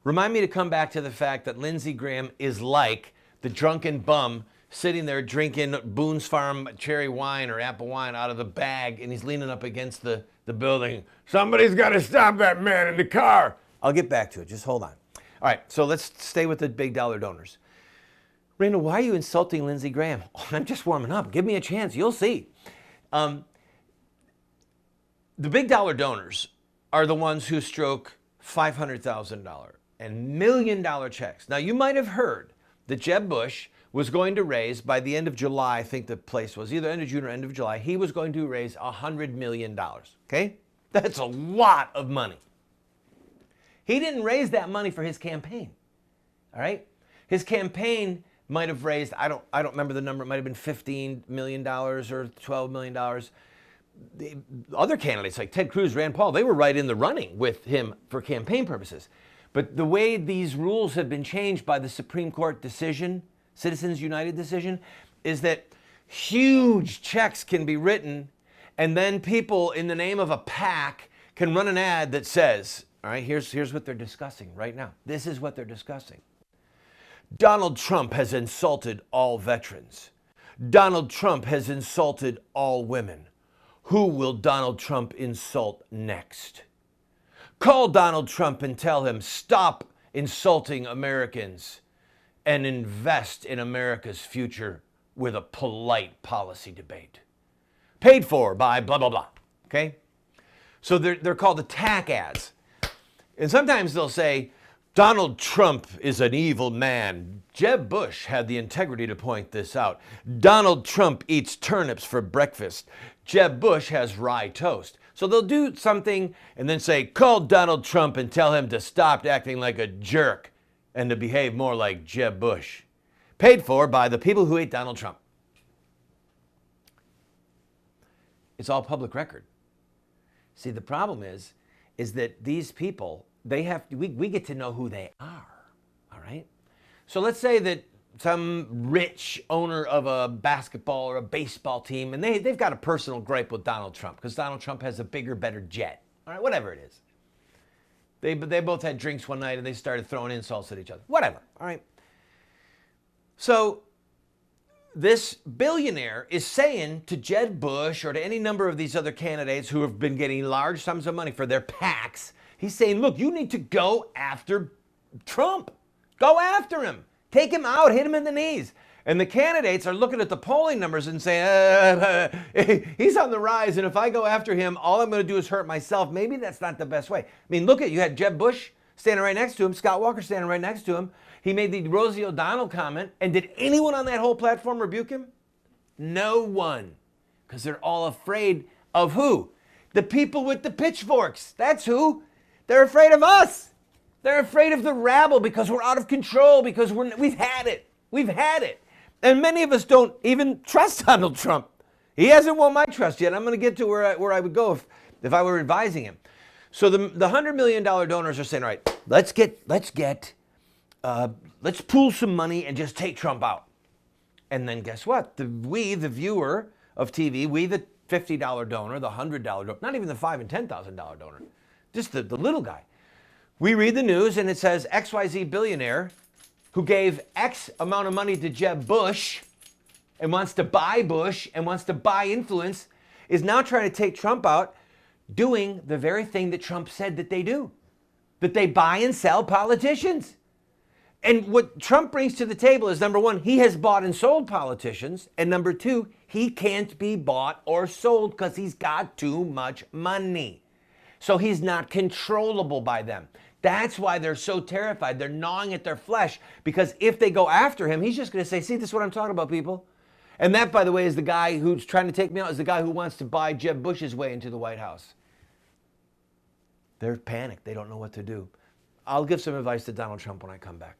Remind me to come back to the fact that Lindsey Graham is like the drunken bum sitting there drinking Boone's Farm cherry wine or apple wine out of the bag, and he's leaning up against the building. Somebody's got to stop that man in the car. I'll get back to it. Just hold on. All right, so let's stay with the big dollar donors. Randall, why are you insulting Lindsey Graham? Oh, I'm just warming up. Give me a chance. You'll see. The big dollar donors are the ones who stroke $500,000 and $1 million checks. Now, you might have heard that Jeb Bush was going to raise, by the end of July, I think the place was either end of June or end of July, he was going to raise $100 million. Okay? That's a lot of money. He didn't raise that money for his campaign. All right? His campaign might have raised, I don't remember the number, it might have been $15 million or $12 million. The other candidates like Ted Cruz, Rand Paul, they were right in the running with him for campaign purposes. But the way these rules have been changed by the Supreme Court decision, Citizens United decision, is that huge checks can be written, and then people in the name of a PAC can run an ad that says, all right, here's what they're discussing right now. This is what they're discussing. Donald Trump has insulted all veterans. Donald Trump has insulted all women. Who will Donald Trump insult next? Call Donald Trump and tell him, stop insulting Americans and invest in America's future with a polite policy debate. Paid for by blah, blah, blah. Okay? So they're called attack ads. And sometimes they'll say, Donald Trump is an evil man. Jeb Bush had the integrity to point this out. Donald Trump eats turnips for breakfast. Jeb Bush has rye toast. So they'll do something and then say, call Donald Trump and tell him to stop acting like a jerk and to behave more like Jeb Bush. Paid for by the people who hate Donald Trump. It's all public record. See, the problem is that these people, we get to know who they are, all right? So let's say that some rich owner of a basketball or a baseball team, and they've got a personal gripe with Donald Trump because Donald Trump has a bigger, better jet, all right, whatever it is. They both had drinks one night and they started throwing insults at each other, whatever, all right? So this billionaire is saying to Jeb Bush or to any number of these other candidates who have been getting large sums of money for their PACs, he's saying, look, you need to go after Trump. Go after him. Take him out. Hit him in the knees. And the candidates are looking at the polling numbers and saying, he's on the rise, and if I go after him, all I'm going to do is hurt myself. Maybe that's not the best way. I mean, look at, you had Jeb Bush standing right next to him, Scott Walker standing right next to him. He made the Rosie O'Donnell comment, and did anyone on that whole platform rebuke him? No one. Because they're all afraid of who? The people with the pitchforks. That's who. They're afraid of us. They're afraid of the rabble because we're out of control, because we've had it. We've had it. And many of us don't even trust Donald Trump. He hasn't won my trust yet. I'm going to get to where I would go if I were advising him. So the $100 million donors are saying, all right, let's pool some money and just take Trump out. And then guess what? We, the viewer of TV, we, the $50 donor, the $100 donor, not even the $5,000 and $10,000 donor, just the little guy. We read the news and it says XYZ billionaire who gave X amount of money to Jeb Bush and wants to buy Bush and wants to buy influence is now trying to take Trump out, doing the very thing that Trump said that they do, that they buy and sell politicians. And what Trump brings to the table is, number one, he has bought and sold politicians. And number two, he can't be bought or sold because he's got too much money. So he's not controllable by them. That's why they're so terrified. They're gnawing at their flesh, because if they go after him, he's just going to say, see, this is what I'm talking about, people. And that, by the way, is the guy who's trying to take me out, is the guy who wants to buy Jeb Bush's way into the White House. They're panicked. They don't know what to do. I'll give some advice to Donald Trump when I come back.